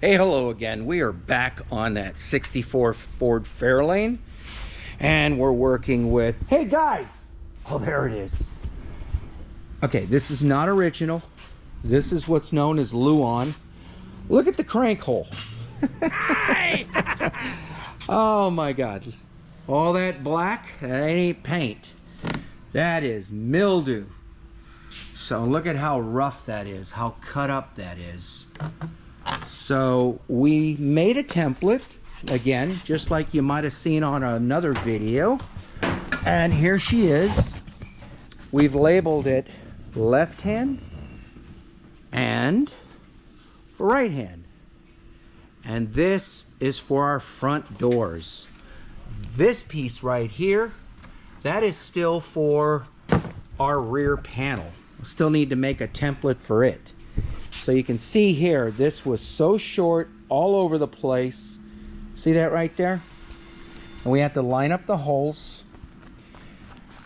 Hey, hello again. We are back on that 64 Ford Fairlane, and we're working with, hey guys! Oh, there it is. Okay, this is not original. This is what's known as Luan. Look at the crank hole. Oh my God. All that black, that ain't paint. That is mildew. So look at how rough that is, how cut up that is. So we made a template, again, just like you might have seen on another video. And here she is. We've labeled it left hand and right hand. And this is for our front doors. This piece right here, that is still for our rear panel. We still need to make a template for it. So you can see here, this was so short all over the place. See that right there? And we have to line up the holes.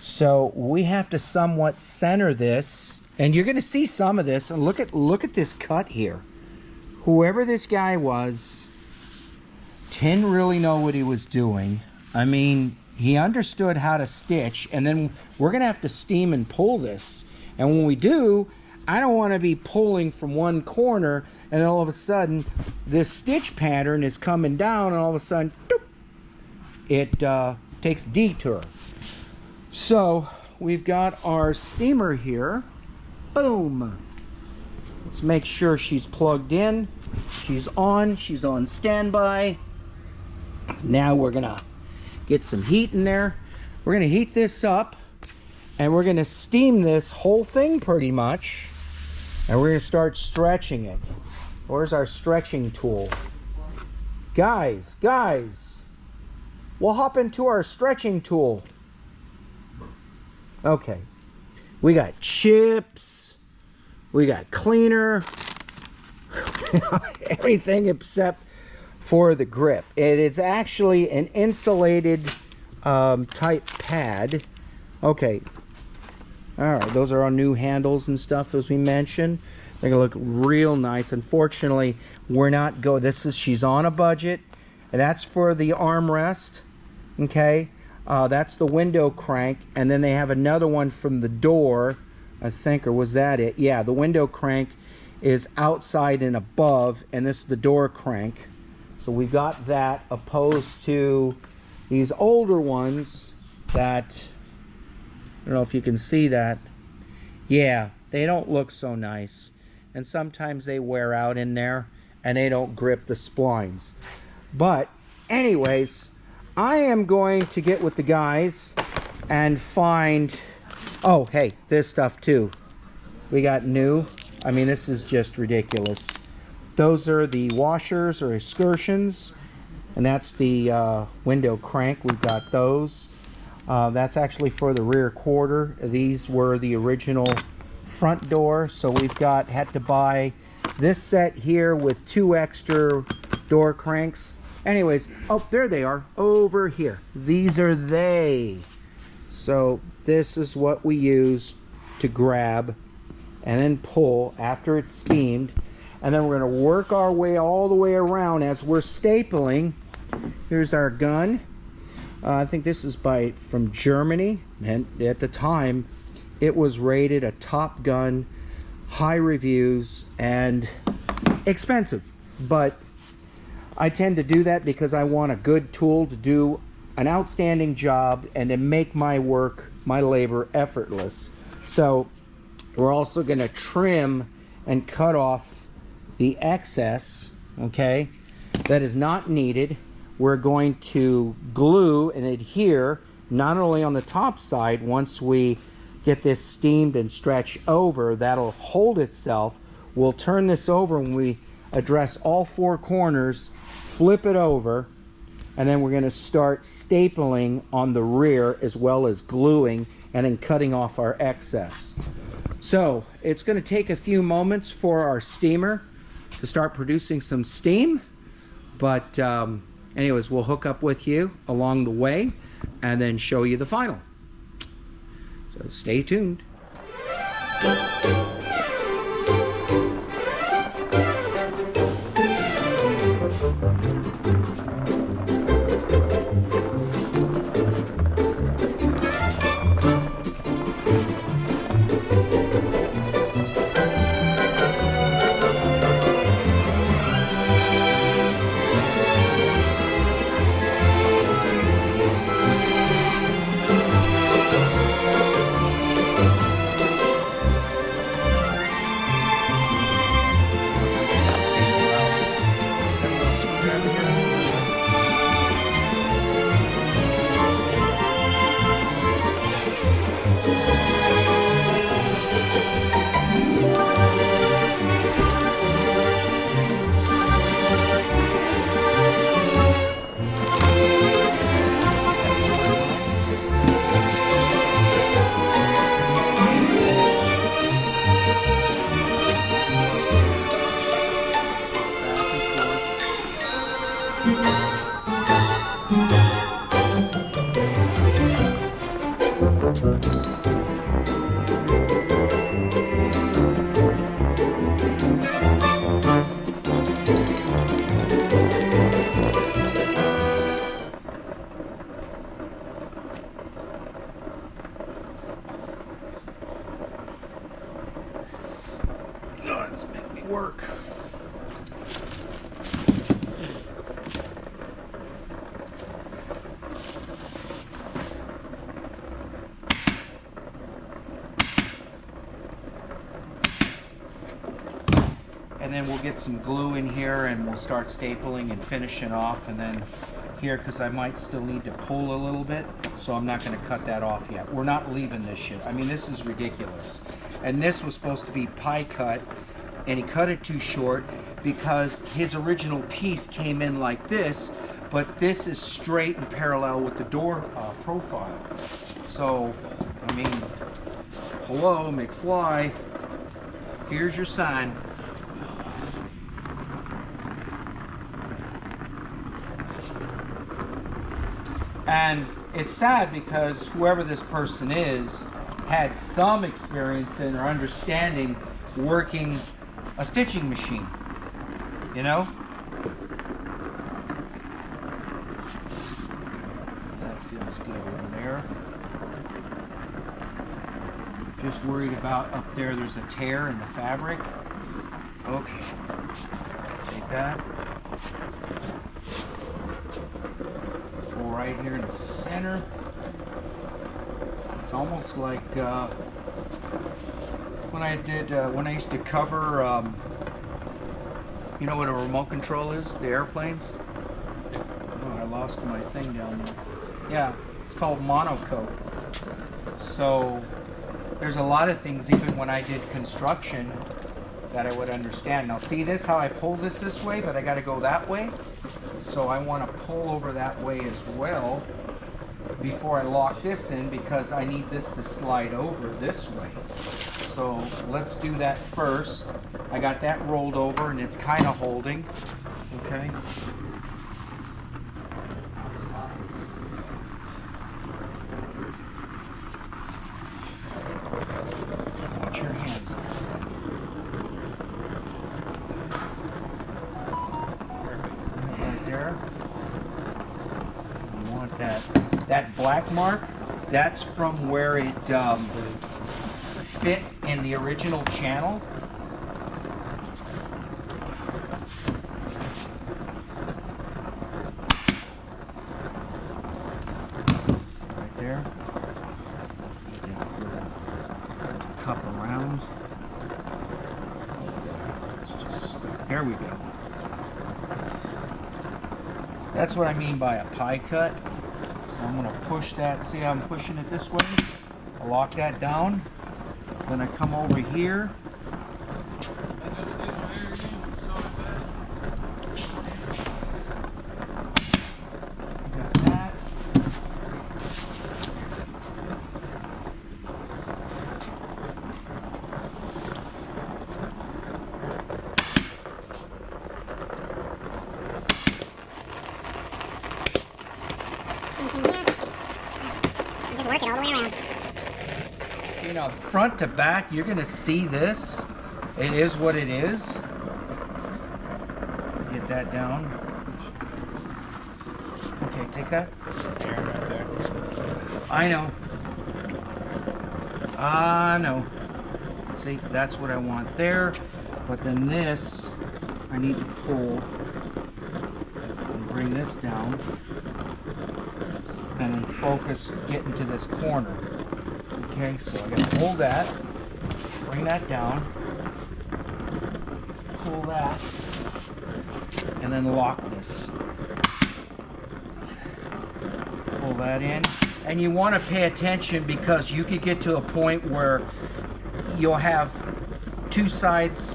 So we have to somewhat center this. And you're going to see some of this. And look at this cut here. Whoever this guy was didn't really know what he was doing. I mean, he understood how to stitch. And then we're going to have to steam and pull this. And when we do, I don't want to be pulling from one corner and all of a sudden this stitch pattern is coming down and all of a sudden doop, it takes a detour. So we've got our steamer here. Boom. Let's make sure she's plugged in. She's on standby. Now we're gonna get some heat in there. We're gonna heat this up and we're gonna steam this whole thing pretty much. And we're going to start stretching it. Where's our stretching tool? Guys, we'll hop into our stretching tool. Okay. We got chips. We got cleaner. Everything except for the grip. It is actually an insulated type pad. Okay. Alright, those are our new handles and stuff, as we mentioned. They're gonna look real nice. Unfortunately, we're not she's on a budget, and that's for the armrest. Okay, that's the window crank, and then they have another one from the door, I think, or was that it? Yeah, the window crank is outside and above, and this is the door crank. So we've got that opposed to these older ones that, I don't know if you can see that. Yeah, they don't look so nice. And sometimes they wear out in there and they don't grip the splines. But anyways, I am going to get with the guys and find, oh, hey, this stuff too. We got new. I mean, this is just ridiculous. Those are the washers or excursions. And that's the window crank. We've got those. That's actually for the rear quarter. These were the original front door, so we've had to buy this set here with 2 extra door cranks. Anyways, oh, there they are over here. These are they. So this is what we use to grab and then pull after it's steamed, and then we're going to work our way all the way around as we're stapling. Here's our gun. I think this is from Germany, and at the time it was rated a Top Gun, high reviews, and expensive. But I tend to do that because I want a good tool to do an outstanding job and to make my work, my labor, effortless. So we're also going to trim and cut off the excess, okay, that is not needed. We're going to glue and adhere not only on the top side. Once we get this steamed and stretch over, that'll hold itself. We'll turn this over when we address all 4 corners, flip it over, and then we're going to start stapling on the rear as well as gluing and then cutting off our excess. So it's going to take a few moments for our steamer to start producing some steam, but anyways, we'll hook up with you along the way and then show you the final. So stay tuned. God, it's making me work. And then we'll get some glue in here and we'll start stapling and finishing off, and then here, because I might still need to pull a little bit, so I'm not going to cut that off yet. We're not leaving this shit. I mean, this is ridiculous. And this was supposed to be pie cut, and he cut it too short because his original piece came in like this, but this is straight and parallel with the door profile. So, I mean, hello, McFly, here's your sign. And it's sad because whoever this person is had some experience in or understanding working a stitching machine, you know? That feels good over there. Just worried about up there, there's a tear in the fabric. Okay, take that. Right here in the center. It's almost like when I used to cover, you know what a remote control is? The airplanes? Oh, I lost my thing down there. Yeah, it's called monocoat. So there's a lot of things, even when I did construction, that I would understand. Now see this, how I pull this way, but I got to go that way. So I want to pull over that way as well before I lock this in, because I need this to slide over this way. So let's do that first. I got that rolled over and it's kind of holding. Okay. Watch your hands. Right there. You want that black mark? That's from where it fit in the original channel. Right there. Cup around. It's just stuck. There we go. That's what I mean by a pie cut. So I'm going to push that. See how I'm pushing it this way? I'll lock that down. Then I come over here. Got that. Just work it all the way around. You know, front to back, you're going to see this. It is what it is. Get that down. Okay, take that. Right there. I know. I know. See, that's what I want there. But then this, I need to pull and bring this down. And then focus, get into this corner. Okay, so I gotta hold that, bring that down, pull that, and then lock this. Pull that in. And you want to pay attention, because you could get to a point where you'll have two sides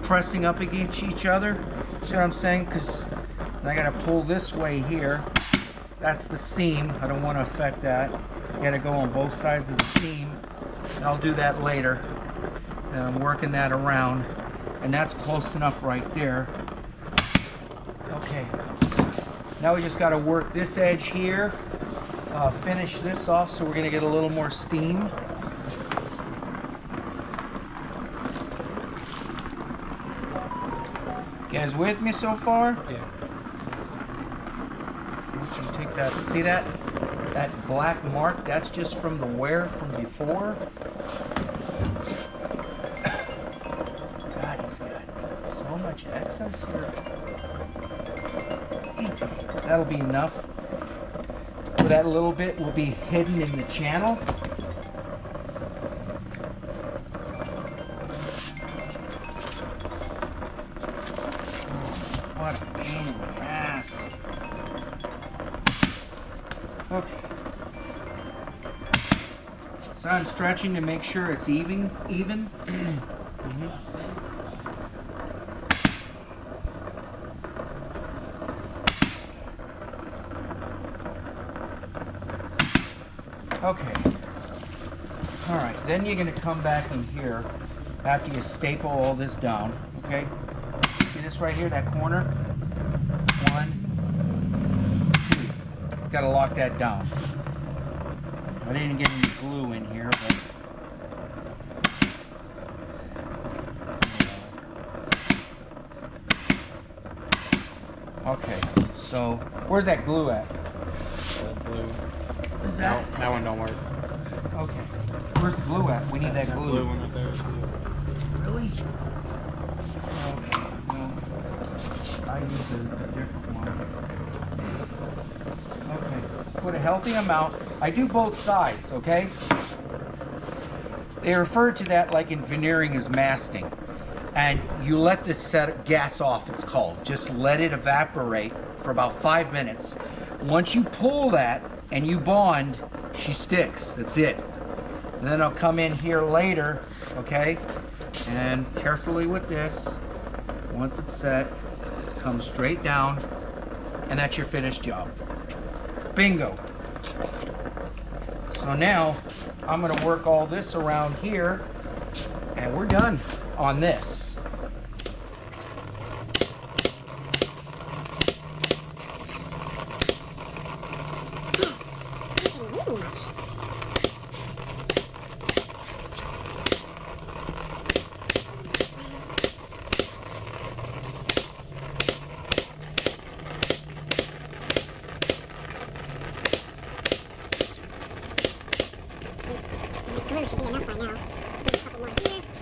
pressing up against each other. See what I'm saying? Because I gotta pull this way here. That's the seam. I don't want to affect that. You gotta go on both sides of the seam. And I'll do that later. And I'm working that around. And that's close enough right there. Okay. Now we just got to work this edge here, finish this off, so we're going to get a little more steam. You guys with me so far? Yeah. You take that, see that black mark? That's just from the wear from before. God, he's got so much excess here. That'll be enough. So that little bit will be hidden in the channel. What a pain in the ass. Okay. So I'm stretching to make sure it's even. Okay. All right. Then you're going to come back in here after you staple all this down. Okay. See this right here, that corner? 1, 2. Got to lock that down. I didn't get any glue in here, but okay. So where's that glue at? Blue. Is that? No, that one don't work. Okay. Where's the glue at? We need that glue. Blue one right there. Really? Okay. Well, I use a different one. Okay. Put a healthy amount. I do both sides, okay? They refer to that like in veneering as masting. And you let this gas off, it's called. Just let it evaporate for about 5 minutes. Once you pull that and you bond, she sticks. That's it. And then I'll come in here later, okay? And carefully with this, once it's set, come straight down, and that's your finished job. Bingo. So now I'm going to work all this around here, and we're done on this. Glue should be enough by now. Maybe a couple more here, more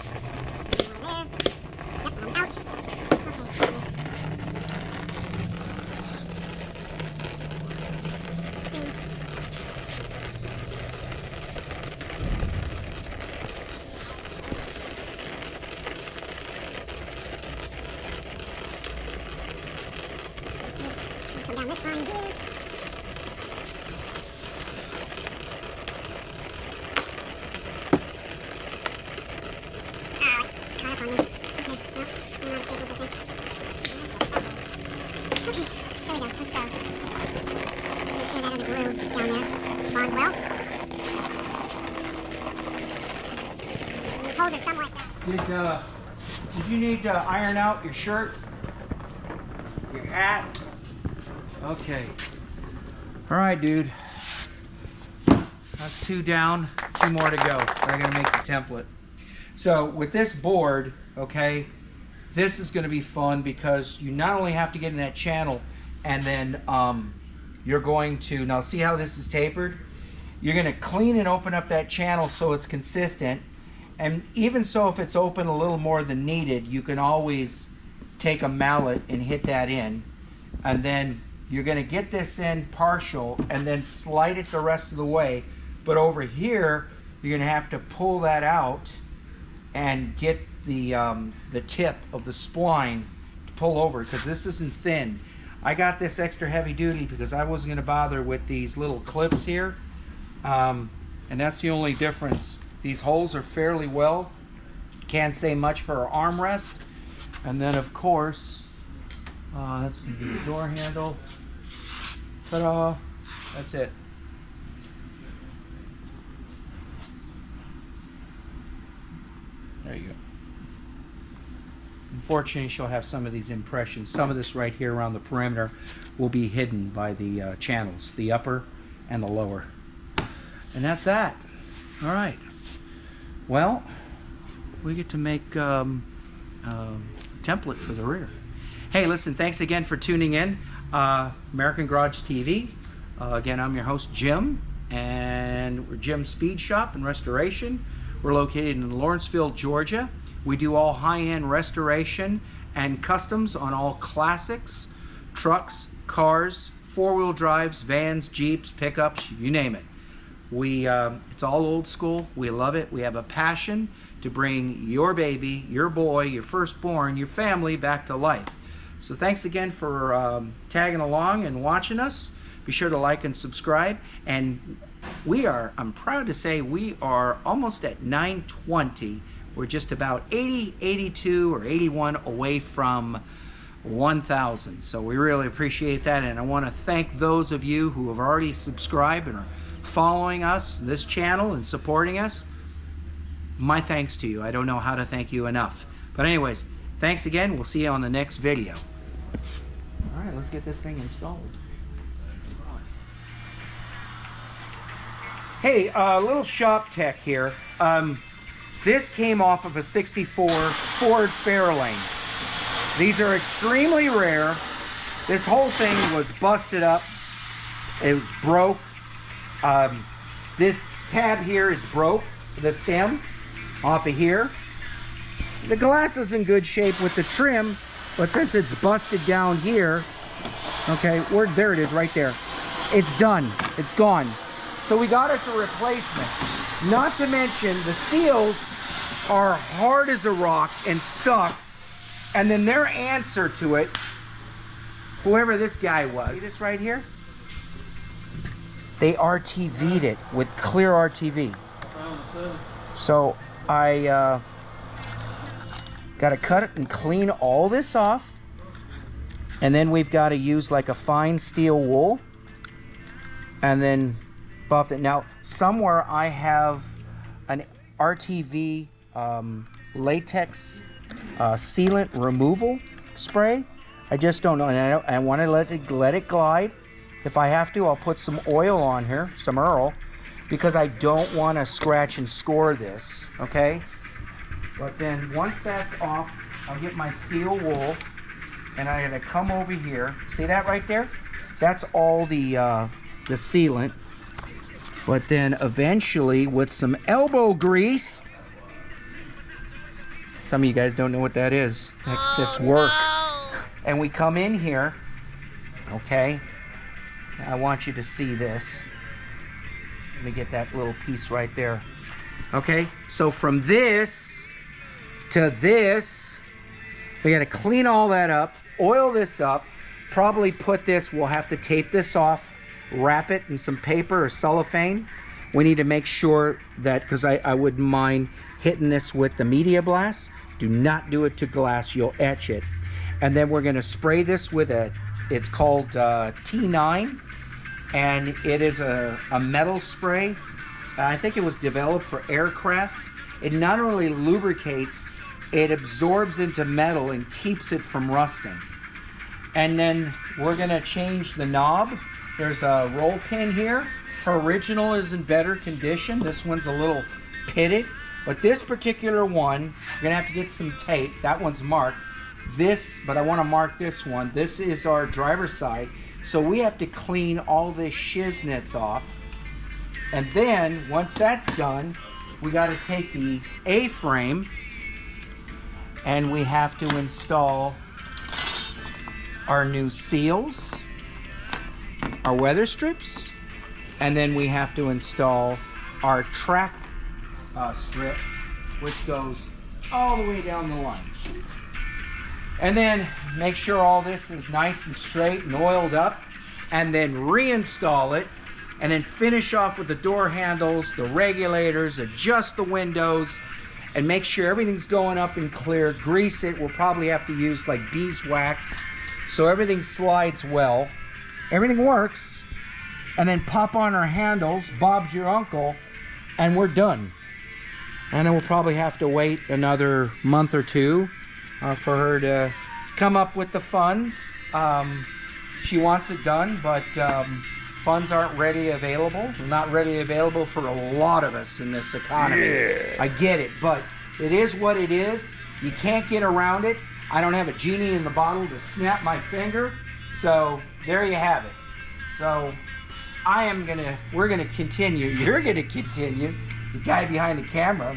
there. Yep, I'm out. Okay, come down this line here. Did you need to iron out your shirt? Your hat? Okay. All right, dude. That's 2 down, 2 more to go. I'm gonna make the template. So with this board, okay, this is gonna be fun because you not only have to get in that channel, and then you're going to, now see how this is tapered? You're gonna clean and open up that channel so it's consistent. And even so, if it's open a little more than needed, you can always take a mallet and hit that in. And then you're going to get this in partial and then slide it the rest of the way. But over here, you're going to have to pull that out and get the tip of the spline to pull over, because this isn't thin. I got this extra heavy duty because I wasn't going to bother with these little clips here. And that's the only difference. These holes are fairly well. Can't say much for our armrest. And then of course, that's gonna be the door handle. Ta-da! That's it. There you go. Unfortunately, she'll have some of these impressions. Some of this right here around the perimeter will be hidden by the channels, the upper and the lower. And that's that. All right. Well, we get to make template for the rear. Hey, listen, thanks again for tuning in. American Garage TV. Again, I'm your host, Jim, and we're Jim's Speed Shop and Restoration. We're located in Lawrenceville, Georgia. We do all high-end restoration and customs on all classics, trucks, cars, four-wheel drives, vans, Jeeps, pickups, you name it. It's all old school. We love it. We have a passion to bring your baby, your boy, your firstborn, your family back to life. So thanks again for tagging along and watching us. Be sure to like and subscribe. And I'm proud to say we are almost at 920. We're just about 80, 82, or 81 away from 1,000. So we really appreciate that. And I want to thank those of you who have already subscribed and are following us, this channel, and supporting us. My thanks to you. I don't know how to thank you enough. But anyways, thanks again. We'll see you on the next video. All right, let's get this thing installed. Hey, little shop tech here. This came off of a 64 Ford Fairlane. These are extremely rare. This whole thing was busted up. It was broke. This tab here is broke, the stem off of here. The glass is in good shape with the trim, but since it's busted down here, okay, there it is right there. It's done. It's gone. So we got us a replacement. Not to mention the seals are hard as a rock and stuck. And then their answer to it, whoever this guy was, see this right here? They RTV'd it with clear RTV. So I got to cut it and clean all this off. And then we've got to use like a fine steel wool. And then buff it. Now, somewhere I have an RTV latex sealant removal spray. I just don't know. And I want to let it glide. If I have to, I'll put some oil on here, some Earl, because I don't want to scratch and score this, okay? But then once that's off, I'll get my steel wool, and I'm going to come over here. See that right there? That's all the sealant. But then eventually, with some elbow grease, some of you guys don't know what that is. That's work. No. And we come in here, okay? I want you to see this. Let me get that little piece right there. Okay, so from this to this, we got to clean all that up, oil this up, probably put this, we'll have to tape this off, wrap it in some paper or cellophane. We need to make sure that, because I wouldn't mind hitting this with the media blast. Do not do it to glass, you'll etch it. And then we're going to spray this with it's called T9. And it is a metal spray. I think it was developed for aircraft. It not only lubricates, it absorbs into metal and keeps it from rusting. And then we're going to change the knob. There's a roll pin here. Her original is in better condition. This one's a little pitted. But this particular one, you're going to have to get some tape. That one's marked. But I want to mark this one. This is our driver's side. So we have to clean all the shiznits off. And then, once that's done, we got to take the A-frame and we have to install our new seals, our weather strips, and then we have to install our track strip, which goes all the way down the line. And then make sure all this is nice and straight and oiled up, and then reinstall it, and then finish off with the door handles, the regulators, adjust the windows, and make sure everything's going up and clear. Grease it. We'll probably have to use like beeswax so everything slides well. Everything works. And then pop on our handles, Bob's your uncle, and we're done. And then we'll probably have to wait another month or two for her to come up with the funds. She wants it done, but funds aren't ready available. Not ready available for a lot of us in this economy. Yeah. I get it, but it is what it is. You can't get around it. I don't have a genie in the bottle to snap my finger. So there you have it. So we're gonna continue. You're gonna continue, the guy behind the camera,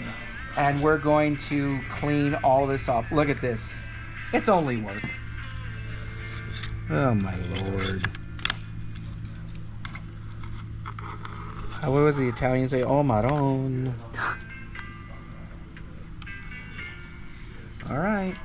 and we're going to clean all this off. Look at this. It's only work. Oh my Lord. What was the Italian say? Oh marron. All right.